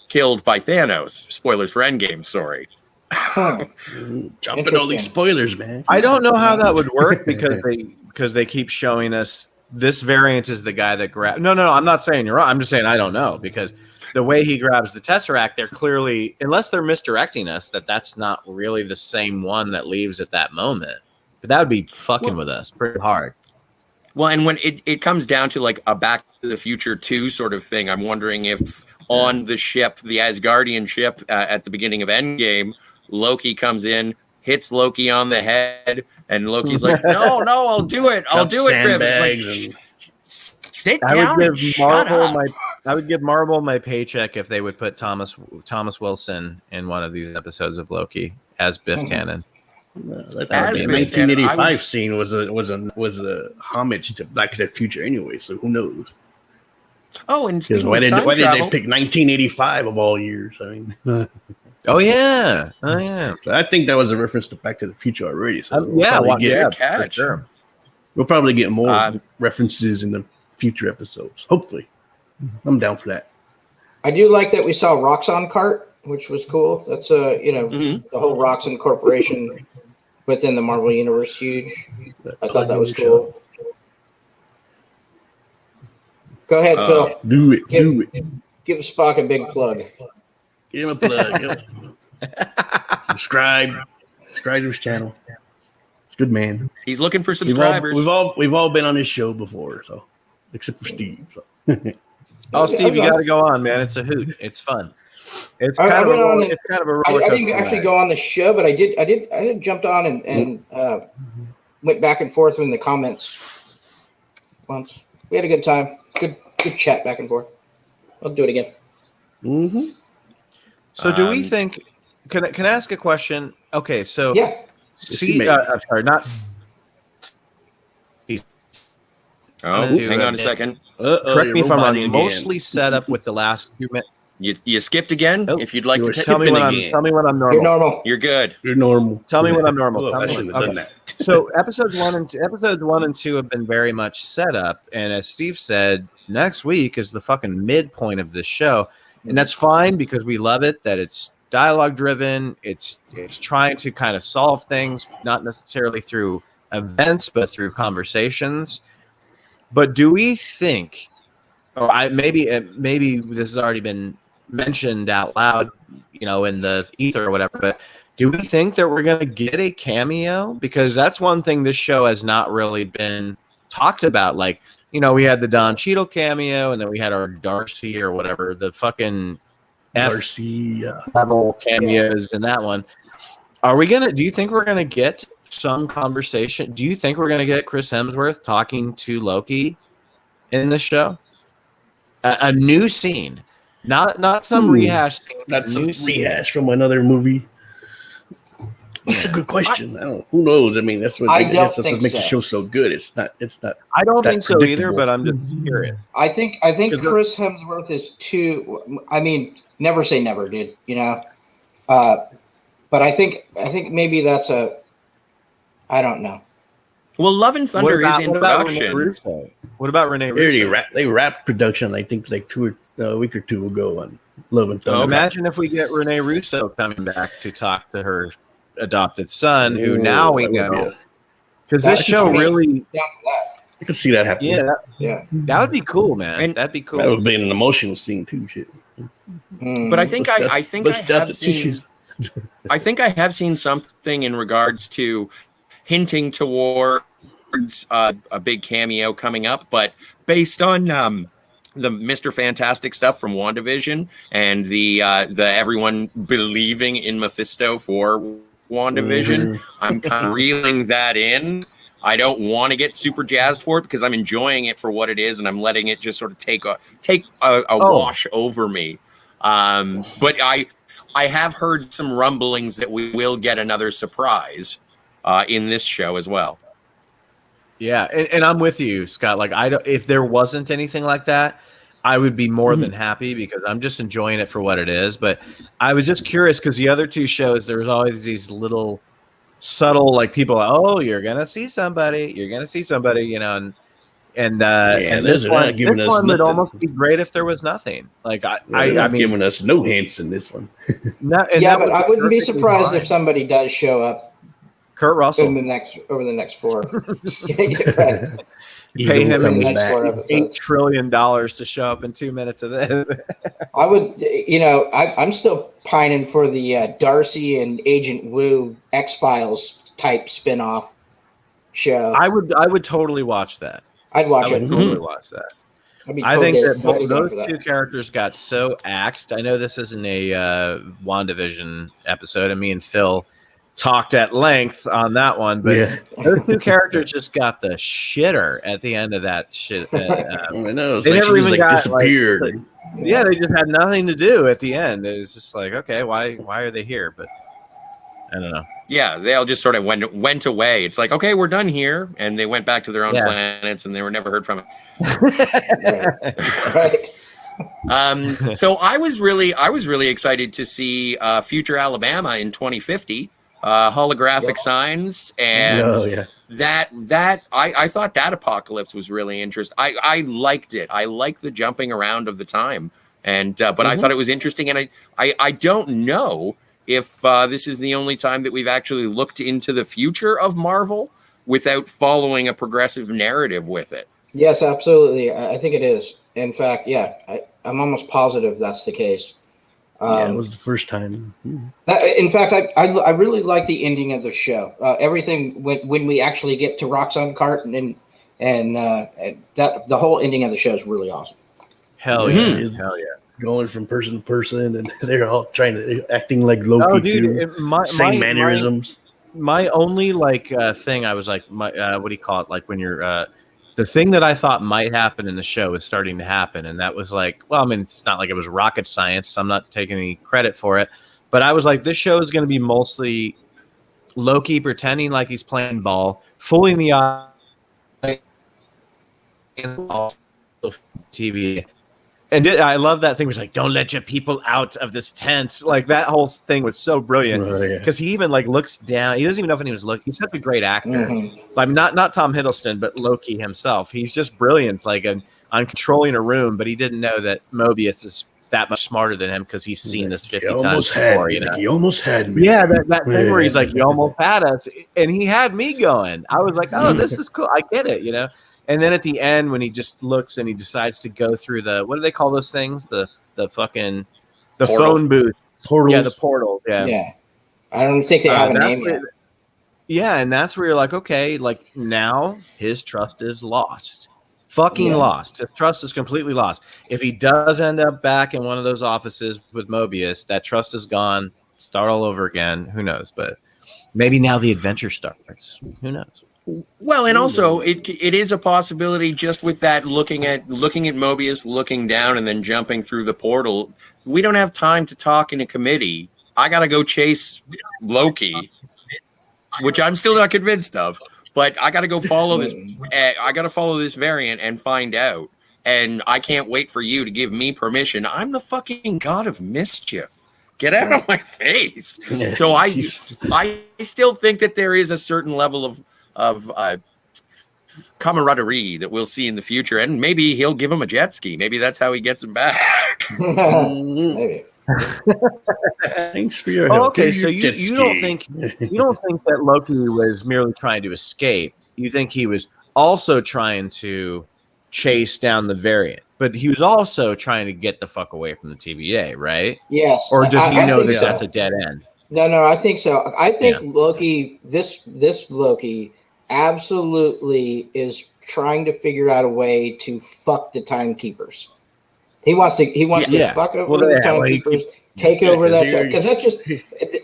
killed by Thanos? Spoilers for Endgame. Sorry. Jumping all these spoilers, man. I don't know how that would work because they keep showing us this variant is the guy that grabs. No, I'm not saying you're wrong. I'm just saying I don't know, because the way he grabs the Tesseract, they're clearly, unless they're misdirecting us, that's not really the same one that leaves at that moment. But that would be fucking with us pretty hard. Well, and when it comes down to like a Back to the Future 2 sort of thing, I'm wondering if on the ship, the Asgardian ship at the beginning of Endgame, Loki comes in, hits Loki on the head, and Loki's like, no, I'll do it. I'll do it, Griff. It's like, sit down and shut up. I would give Marvel my paycheck if they would put Thomas Wilson in one of these episodes of Loki as Biff Tannen. The 1985 scene was a homage to Back to the Future anyway, so who knows? Oh, and why did they pick 1985 of all years? I mean, oh yeah. So I think that was a reference to Back to the Future already. So for sure. We'll probably get more references in the future episodes. Hopefully, I'm down for that. I do like that we saw Roxxon Cart, which was cool. That's the whole Roxxon Corporation within the Marvel Universe, huge. I thought that was cool. Go ahead, Phil. Do it. Give Spock a big plug. Give him a plug. Subscribe to his channel. It's good, man. He's looking for subscribers. We've all been on his show before, so except for Steve. So. Oh, Steve, you got to go on, man. It's a hoot. It's fun. It's kind of a roller coaster. I didn't actually go on the show, but I did jumped on and went back and forth in the comments once. We had a good time. Good chat back and forth. I'll do it again. Mm-hmm. So do we think? Can I ask a question? Okay, so yeah. I'm sorry, not. Hang on a second. Correct me if I'm wrong. Mostly set up with the last 2 minutes. You skipped again. If you'd like to tell me when I'm normal. You're normal. You're good. You're normal. Tell me when I'm normal. I shouldn't have done that. So episodes 1 and 2 have been very much set up, and as Steve said, next week is the fucking midpoint of this show, and that's fine because we love it. That it's dialogue driven. It's trying to kind of solve things, not necessarily through events, but through conversations. But do we think, or maybe this has already been mentioned out loud, in the ether or whatever, but Do we think that we're going to get a cameo? Because that's one thing this show has not really been talked about. Like, you know, we had the Don Cheadle cameo, and then we had our Darcy or whatever, the fucking Darcy level cameos in that one. Are we going to, do you think we're going to get some conversation? Do you think we're going to get Chris Hemsworth talking to Loki in this show? A new scene. Not some rehash scene. Not some rehash from another movie. That's a good question. Who knows? I mean, that's what makes the show so good. It's not. I don't think so either, but I'm just curious. I think Chris Hemsworth is too. I mean, never say never, dude. You know, but I think maybe that's a. I don't know. Well, Love and Thunder is in production. What about Renee Russo? They wrapped production, I think, like a week or two ago on Love and Thunder. Imagine if we get Renee Russo coming back to talk to her adopted son, who now we know. Because this show really... I could see that happening. Yeah. That would be cool, man. And that'd be cool. That would be an emotional scene, too. Shit. But I think I have seen something in regards to hinting towards a big cameo coming up, but based on the Mr. Fantastic stuff from WandaVision and the everyone believing in Mephisto for WandaVision, I'm kind of reeling that in. I don't want to get super jazzed for it because I'm enjoying it for what it is, and I'm letting it just sort of take a wash over me. But I have heard some rumblings that we will get another surprise in this show as well. Yeah, and I'm with you, Scott. Like, if there wasn't anything like that, I would be more than happy because I'm just enjoying it for what it is. But I was just curious because the other two shows, there was always these little subtle, like, people, oh, you're gonna see somebody, you know, and this one would almost be great if there was nothing. Like, I mean, giving us no hints in this one. But I wouldn't be surprised if somebody does show up. Kurt Russell over the next 4. Right. Pay him $8 trillion to show up in 2 minutes of this. I would, you know, I'm still pining for the Darcy and Agent Wu X-Files type spinoff show. I would totally watch that. I'd watch it. Totally watch that. I think that those two characters got so axed. I know this isn't a WandaVision episode, and me and Phil talked at length on that one, but those two characters just got the shitter at the end of that shit. I know. They never even got disappeared. They just had nothing to do at the end. It was just like, okay, why are they here? But I don't know. Yeah, they all just sort of went away. It's like, okay, we're done here, and they went back to their own planets, and they were never heard from it. Right. So I was really excited to see Future Alabama in 2050. Holographic signs, and that I thought that apocalypse was really interesting. I liked it. I liked the jumping around of the time, and but I thought it was interesting, and I don't know if this is the only time that we've actually looked into the future of Marvel without following a progressive narrative with it. Yes, absolutely. I think it is. In fact, I'm almost positive that's the case. It was the first time. In fact, I really like the ending of the show. Everything when we actually get to Roxxon Cart and that the whole ending of the show is really awesome. Hell yeah, hell yeah! Going from person to person, and they're all acting like Loki. Oh, dude, same mannerisms. My only thing, I was like, what do you call it? Like when you're the thing that I thought might happen in the show is starting to happen. And that was like, well, I mean, it's not like it was rocket science, so I'm not taking any credit for it. But I was like, this show is going to be mostly Loki pretending like he's playing ball, fooling the eye, TV. And I love that thing. Was like, don't let your people out of this tent. Like that whole thing was so brilliant because he even looks down. He doesn't even know if he was looking. He's such a great actor. I mean, not Tom Hiddleston, but Loki himself. He's just brilliant, on controlling a room. But he didn't know that Mobius is that much smarter than him because he's seen this 50 times before. You know, he almost had me. Yeah, that thing where he's like, you almost had us, and he had me going. I was like, oh, this is cool. I get it. You know. And then at the end, when he just looks and he decides to go through what do they call those things? The phone booth. Portals. Yeah, the portal. Yeah. I don't think they have a that's name yet. Yeah, and that's where you're like, okay, like now his trust is lost. Fucking lost. His trust is completely lost. If he does end up back in one of those offices with Mobius, that trust is gone. Start all over again. Who knows? But maybe now the adventure starts. Who knows? Well, and also it is a possibility just with that looking at Mobius looking down and then jumping through the portal. We don't have time to talk in a committee. I got to go chase Loki, which I'm still not convinced of, but I got to go follow this. I got to follow this variant and find out. And I can't wait for you to give me permission. I'm the fucking god of mischief. Get out of my face. So I still think that there is a certain level of camaraderie that we'll see in the future, and maybe he'll give him a jet ski. Maybe that's how he gets him back. Maybe. Thanks for your help. Okay, so you don't think that Loki was merely trying to escape. You think he was also trying to chase down the variant, but he was also trying to get the fuck away from the TVA, right? Yes. Or does he know that so. that's a dead end? No, I think so. I think Loki, this Loki, absolutely is trying to figure out a way to fuck the timekeepers. He wants to fuck over the timekeepers, take over that because that's just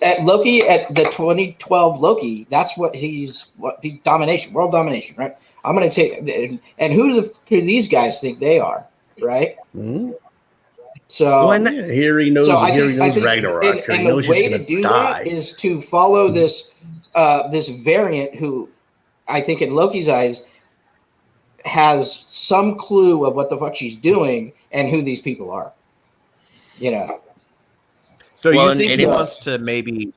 at Loki at the 2012 Loki. That's what domination, world domination, right? I'm going to take and who these guys think they are, right? Mm-hmm. So here he knows. Here he knows Ragnarok. And the way to do that is to follow this this variant who, I think in Loki's eyes, has some clue of what the fuck she's doing and who these people are. You know. So you think he wants to maybe?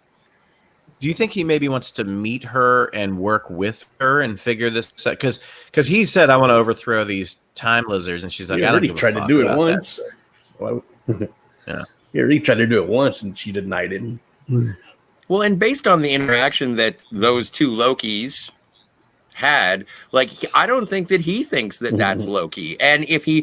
Do you think he maybe wants to meet her and work with her and figure this out? Because he said, "I want to overthrow these time lizards," and she's like, "I already tried to do it once." Yeah, he already tried to do it once, and she denied it. Well, and based on the interaction that those two Lokis had, like, I don't think that he thinks that that's Loki. And if he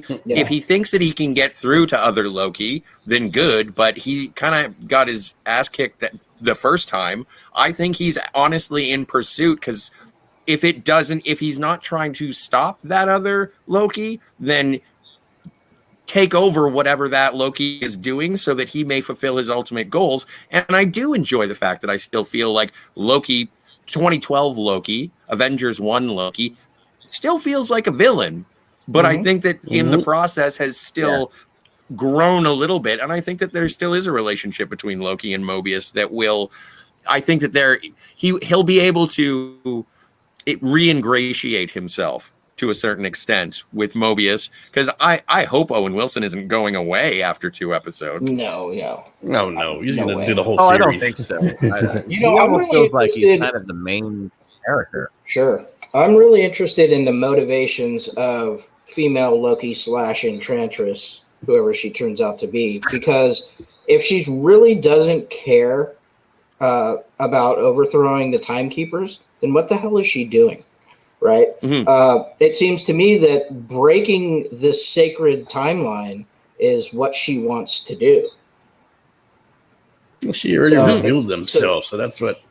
thinks that he can get through to other Loki, then good. But he kind of got his ass kicked the first time. I think he's honestly in pursuit because if he's not trying to stop that other Loki, then take over whatever that Loki is doing so that he may fulfill his ultimate goals. And I do enjoy the fact that I still feel like Loki, 2012 Loki, Avengers 1 Loki, still feels like a villain. But I think that in the process has still grown a little bit. And I think that there still is a relationship between Loki and Mobius that I think that he'll be able to re-ingratiate himself to a certain extent with Mobius, because I hope Owen Wilson isn't going away after 2 episodes. No. He's going to do the whole series. I don't think so. He almost feels like he's kind of the main character. Sure. I'm really interested in the motivations of female Loki / Enchantress, whoever she turns out to be, because if she really doesn't care about overthrowing the timekeepers, then what the hell is she doing? Right? It seems to me that breaking this sacred timeline is what she wants to do. She already revealed themselves, so that's what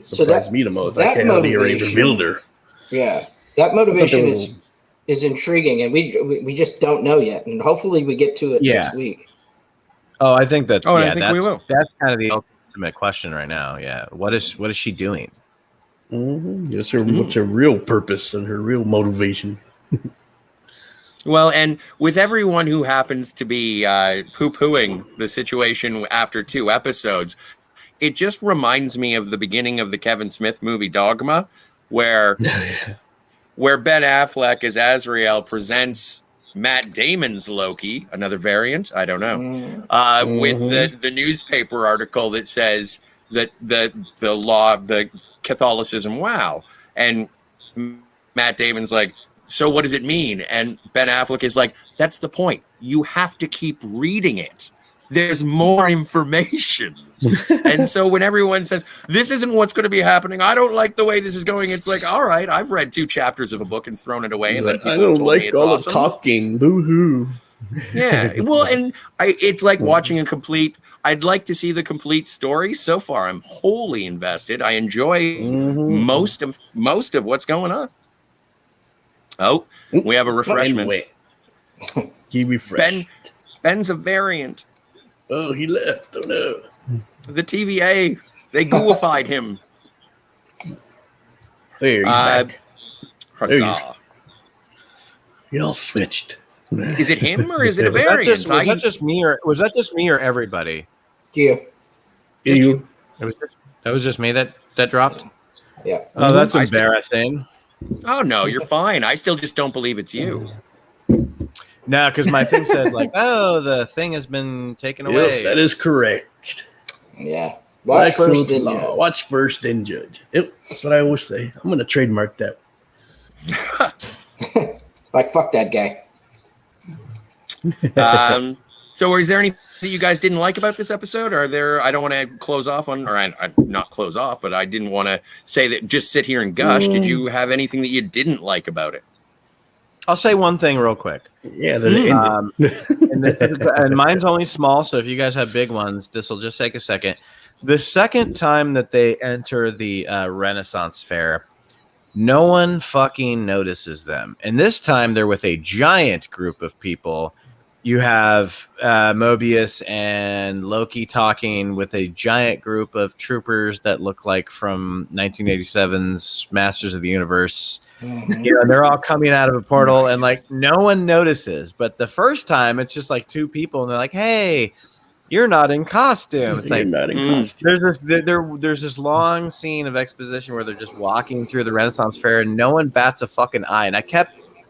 surprised me the most. I can't believe he already revealed her. Yeah, that motivation is intriguing, and we just don't know yet, and hopefully we get to it next week. Oh, I think that. I think we will. That's kind of the ultimate question right now. Yeah, what is she doing? What's her real purpose and her real motivation? Well, and with everyone who happens to be poo-pooing the situation after 2 episodes, it just reminds me of the beginning of the Kevin Smith movie Dogma, where Ben Affleck as Azrael presents Matt Damon's Loki, another variant, I don't know, with the newspaper article that says that the law of the Catholicism, wow. And Matt Damon's like, so what does it mean? And Ben Affleck is like, that's the point. You have to keep reading it. There's more information. And so when everyone says, this isn't what's going to be happening, I don't like the way this is going, it's like, all right, I've read 2 chapters of a book and thrown it away. And then I don't like all the talking. Boo-hoo. Yeah. Well, and it's like watching a complete. I'd like to see the complete story. So far, I'm wholly invested. I enjoy most of what's going on. Oh, we have a refreshment. He refreshed. Ben's a variant. Oh, he left. Oh no. The TVA, they gooified him. There, he's back. Huzzah. Y'all switched. Is it him or is it a Was variant? that just me or everybody? Yeah. You. That was just me that dropped. Yeah. Oh, that's embarrassing. Oh no, you're fine. I still just don't believe it's you. No, because my thing said like, oh, the thing has been taken away. That is correct. Yeah. Watch first, watch first, then judge. Yep, that's what I always say. I'm going to trademark that. Like, fuck that guy. So is there anything that you guys didn't like about this episode? Are there, I don't want to close off on, or I not close off, but I didn't want to say that, just sit here and gush. Did you have anything that you didn't like about it? I'll say one thing real quick. Yeah, and mine's only small, so if you guys have big ones, this will just take a second. The second time that they enter the Renaissance Fair, no one fucking notices them. And this time they're with a giant group of people. You have Mobius and Loki talking with a giant group of troopers that look like from 1987's Masters of the Universe. Mm-hmm. You know, they're all coming out of a portal and like no one notices. But the first time it's just like two people and they're like, hey, you're not in costume. It's like there's this long scene of exposition where they're just walking through the Renaissance Fair and no one bats a fucking eye. And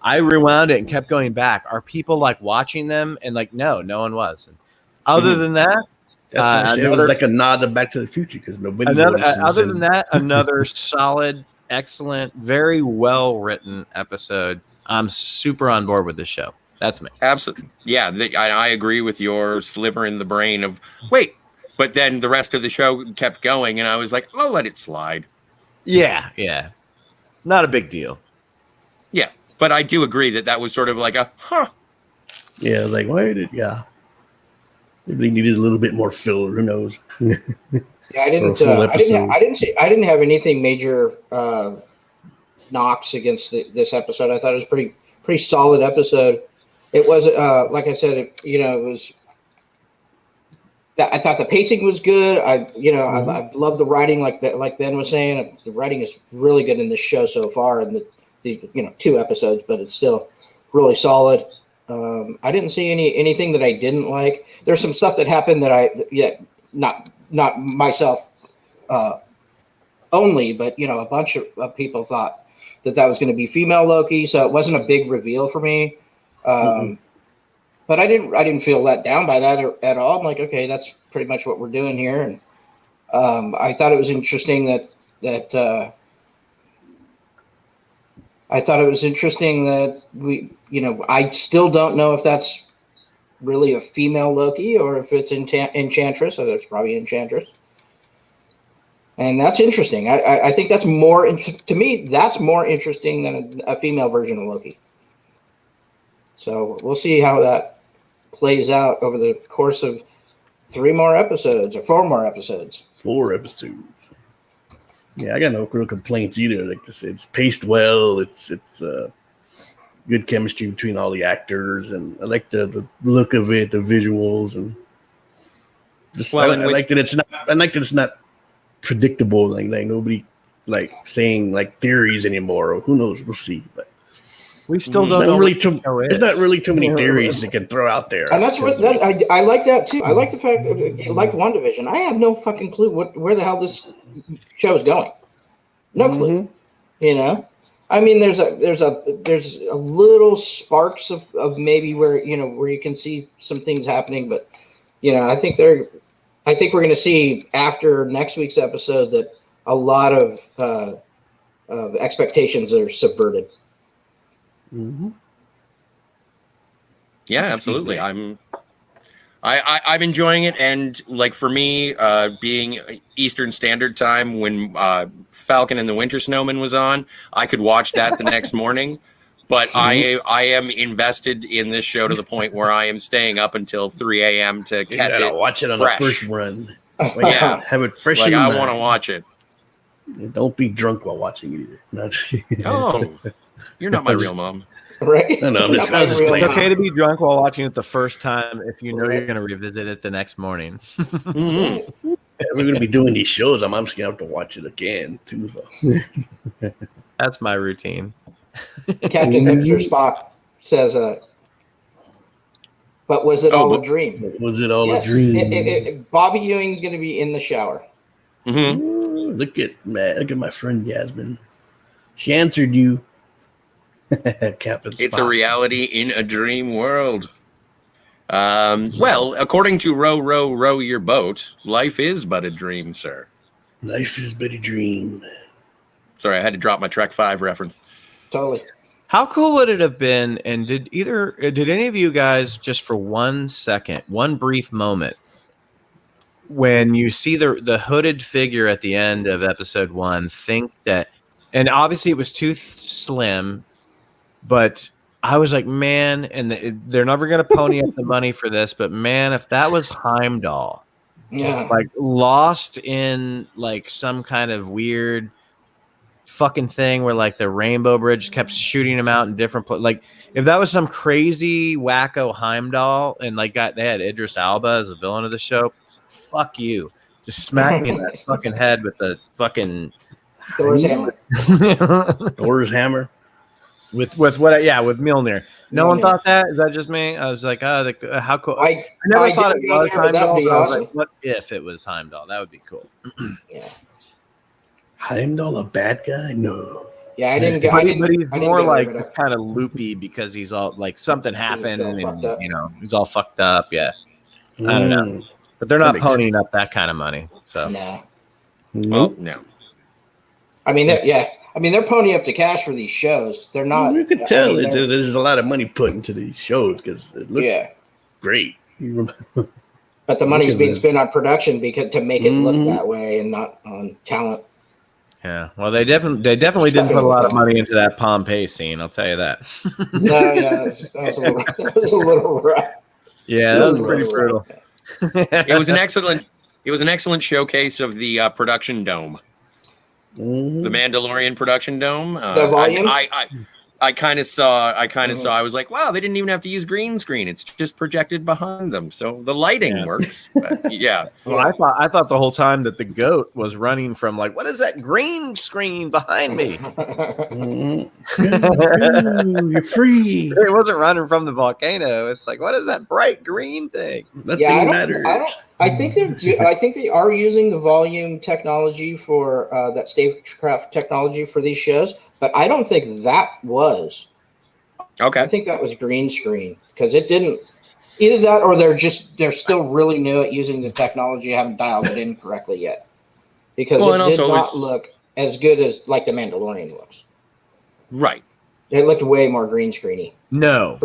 I rewound it and kept going back. Are people like watching them? And like, no one was. And other than that, it was like a nod to Back to the Future because nobody. Other than that, another solid, excellent, very well written episode. I'm super on board with this show. That's me. Absolutely. Yeah, I agree with your sliver in the brain of wait, but then the rest of the show kept going, and I was like, I'll let it slide. Yeah, not a big deal. Yeah, but I do agree that was sort of like a Yeah, like maybe they needed a little bit more filler. Who knows? Yeah, I didn't have anything major knocks against this episode. I thought it was pretty solid episode. It was like I said, it was. I thought the pacing was good. I love the writing, like Ben was saying. The writing is really good in this show so far, in the 2 episodes, but it's still really solid. I didn't see anything that I didn't like. There's some stuff that happened that not myself only, but a bunch of people thought that was going to be female Loki, so it wasn't a big reveal for me. But I didn't feel let down by that at all. I'm like, okay, that's pretty much what we're doing here. And I thought it was interesting that we, I still don't know if that's really a female Loki or if it's Enchantress. So it's probably Enchantress. And that's interesting. I think that's to me, that's more interesting than a female version of Loki. So we'll see how that plays out over the course of 3 more episodes or 4 more episodes. 4 episodes. Yeah, I got no real complaints either. Like it's paced well. It's good chemistry between all the actors, and I like the look of it, the visuals, and just I like that it's not. I like that it's not predictable. Like nobody like saying like theories anymore. Or who knows? We'll see. But we still don't know. There's not really too many theories you can throw out there. And that's what I like that too. I like the fact that, like WandaVision, I have no fucking clue where the hell this show is going. No clue. I mean, there's a little sparks of maybe where you can see some things happening, but I think we're going to see after next week's episode that a lot of expectations are subverted. Mm-hmm. Yeah, absolutely. I'm enjoying it, and like for me, being Eastern Standard Time when Falcon and the Winter Snowman was on, I could watch that the next morning. But I am invested in this show to the point where I am staying up until 3 a.m. to You catch gotta it. watch it on fresh. the first run. Yeah. Have it fresh Like in your I mind. want to watch it. Don't be drunk while watching it either. No, just kidding. Oh, you're not my real mom. Right? No, I'm just Not my real playing. It's okay to be drunk while watching it the first time if you know you're going to revisit it the next morning. Mhm. We're gonna be doing these shows. I'm just gonna have to watch it again too. So. That's my routine. Captain Hipster Spock says, but was it all a dream? Was it all Yes. a dream? Bobby Ewing's going to be in the shower. Mhm. Ooh, look at my friend Yasmin. She answered you. Captain Spock. It's a reality in a dream world. Well, according to Row Your Boat, life is but a dream, sir. Life is but a dream. Sorry, I had to drop my Trek 5 reference. Totally. How cool would it have been? And did any of you guys, just for 1 second, one brief moment, when you see the hooded figure at the end of episode 1, think that, and obviously it was too slim, but I was like, man, and they're never going to pony up the money for this, but man, if that was Heimdall, Yeah. like lost in like some kind of weird fucking thing where like the Rainbow Bridge kept shooting him out in different places. Like if that was some crazy wacko Heimdall and like they had Idris Alba as a villain of the show, fuck you. Just smack me in that fucking head with the fucking Thor's hammer. Thor's hammer. with Mjolnir. No one thought that. Is that just me? I was like, how cool. I never thought it was Heimdall. But I was like, what if it was Heimdall? That would be cool. Yeah. Heimdall a bad guy? No. Yeah, I didn't get. But he's more like it. kind of loopy because he's all like something happened all and fucked up. he's all fucked up. Yeah, I don't know. But they're not ponying up that kind of money. So No. Well, no. I mean, they're ponying up the cash for these shows. They're not. You could tell there's a lot of money put into these shows because it looks great. But the money's being spent on production because to make it look that way and not on talent. yeah, well, they definitely didn't put a lot of money into that Pompeii scene. I'll tell you that. No, yeah, that was a little rough. Yeah, that was pretty brutal. It was an excellent showcase of the production dome. The Mandalorian production dome. The volume? I kind of saw. I was like, wow, they didn't even have to use green screen. It's just projected behind them, so the lighting works. But, yeah. Well, I thought the whole time that the goat was running from like, what is that green screen behind me? You're free. It wasn't running from the volcano. It's like, what is that bright green thing? Nothing matters. I think they are using the volume technology for that stagecraft technology for these shows, but I don't think that was. Okay. I think that was green screen because it didn't. Either that or they're still really new at using the technology. Haven't dialed it in correctly yet because it did not look as good as like the Mandalorian looks. Right. It looked way more green screeny. No.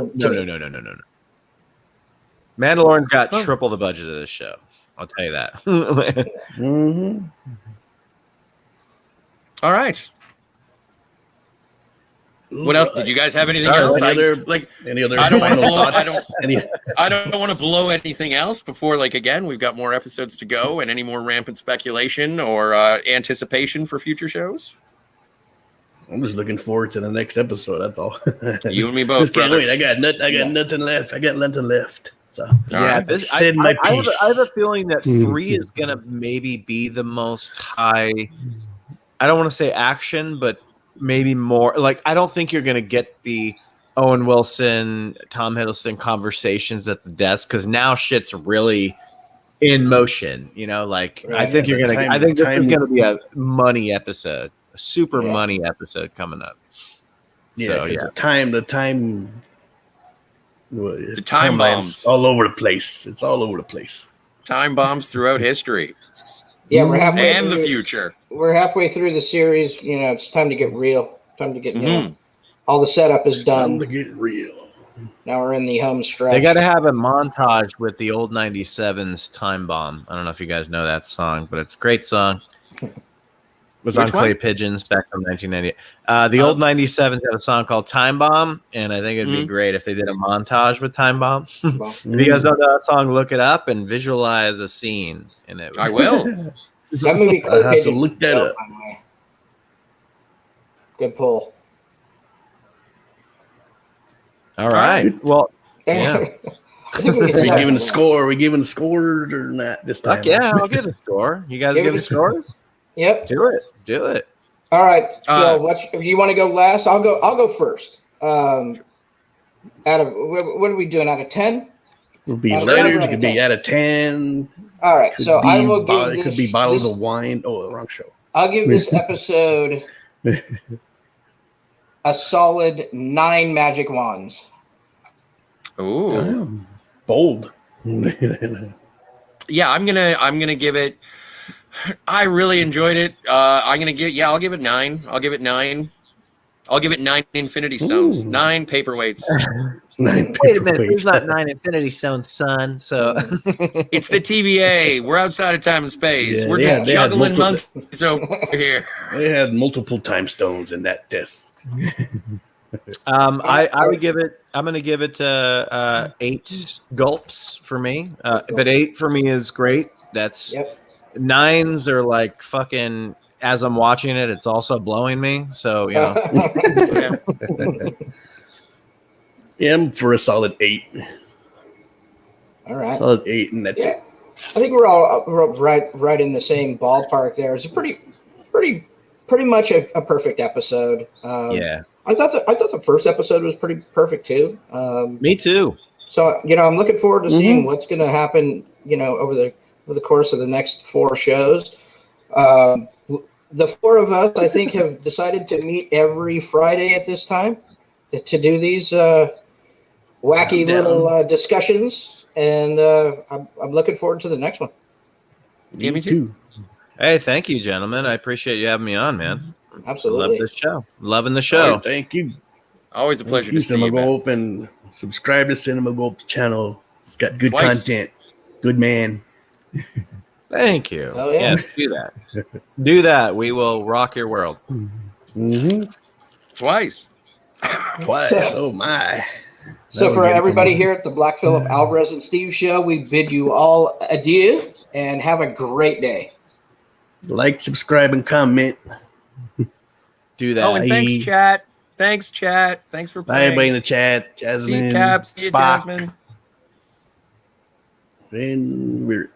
Mandalorian got triple the budget of this show. I'll tell you that. All right. What else? Did you guys have anything else? Any other I don't want to final blow. thoughts? I don't want to blow anything else before. Like again, we've got more episodes to go, and any more rampant speculation or anticipation for future shows. I'm just looking forward to the next episode. That's all. You and me both, Can't brother. wait. I got nothing left. I got nothing left. So Yeah, right. this, Said my I piece. have a feeling that 3 is going to maybe be the most high. I don't want to say action, but maybe more. Like, I don't think you're going to get the Owen Wilson, Tom Hiddleston conversations at the desk because now shit's really in motion. You know, like Right. I think you're going to. I think this is going to be a money episode, a super Yeah. money episode coming up. Yeah, So, because the time timeline's bombs. all over the place. It's all over the place. Time bombs throughout history Yeah, we're halfway and the through. future. We're halfway through the series. You know, it's time to get real. Time to get all the setup is Time to done. get real. Now we're in the home stretch. They got to have a montage with the old 97's Time Bomb. I don't know if you guys know that song, but it's a great song. was Which on Clay one? Pigeons back from 1990. The old 97s had a song called Time Bomb, and I think it'd be great if they did a montage with Time Bomb. Well, If you guys know that song, look it up and visualize a scene in it. I will. that movie I'll have to Pigeon look that was up. by the way. Good pull. All right. Well, Yeah. Yeah. I think we can Are we start giving the with score? Are we giving the score or not this time? fuck yeah, I'll give a score. You guys Give give it the a- scores? that. Yep. Do it. All right, Uh, Phil. You want to go last? I'll go first. Out of what are we doing? Out of 10? It'll be Out of letters. five It could be out of 10. All right. Could So be I will give it this. could be bottles this- of wine. Oh, wrong show. I'll give this episode a solid 9 magic wands. Ooh. Damn. Bold. Yeah, I'm gonna give it. I really enjoyed it. I'll give it 9. I'll give it 9. I'll give it 9 Infinity Stones, Ooh. 9 paperweights. 9 Wait a minute, paperweights. there's not 9 Infinity Stones, son. So It's the TVA. We're outside of time and space. Yeah, We're they just had juggling multiple- monkeys over here. They had multiple time stones in that disc. I would give it. I'm going to give it 8 gulps for me. But 8 for me is great. That's Yep. 9s are like fucking. As I'm watching it, it's also blowing me. So you know, Yeah. Yeah, I'm for a solid 8. All right. Solid 8, and that's Yeah. it. I think we're all right in the same ballpark. There, it's a pretty much a perfect episode. yeah, I thought the first episode was pretty perfect too. me too. So I'm looking forward to seeing what's going to happen. Over the course of the next 4 shows. The 4 of us, I think, have decided to meet every Friday at this time to do these wacky I'm down. little discussions, and I'm looking forward to the next one. Yeah, me too. Hey, thank you, gentlemen. I appreciate you having me on, man. I love Absolutely. this show. Loving the All show. right, thank you. Always a pleasure Thank you, to see Cinema you, man. Gulp, and subscribe to Cinema Gulp's channel. It's got good Twice. content. Good man. Thank you. Oh, yeah. Yes, do that. Do that. We will rock your world. Mm-hmm. Twice. Twice. So- Oh my. So Now for we're getting everybody some- here at the Black Phillip Alvarez and Steve show, we bid you all adieu and have a great day. Like, subscribe, and comment. Do that. Oh, and thanks, Bye. chat. Thanks, chat. Thanks for Bye, everybody in playing. the chat. See Jasmine. you, Caps. See you, Spock. Jasmine. And we're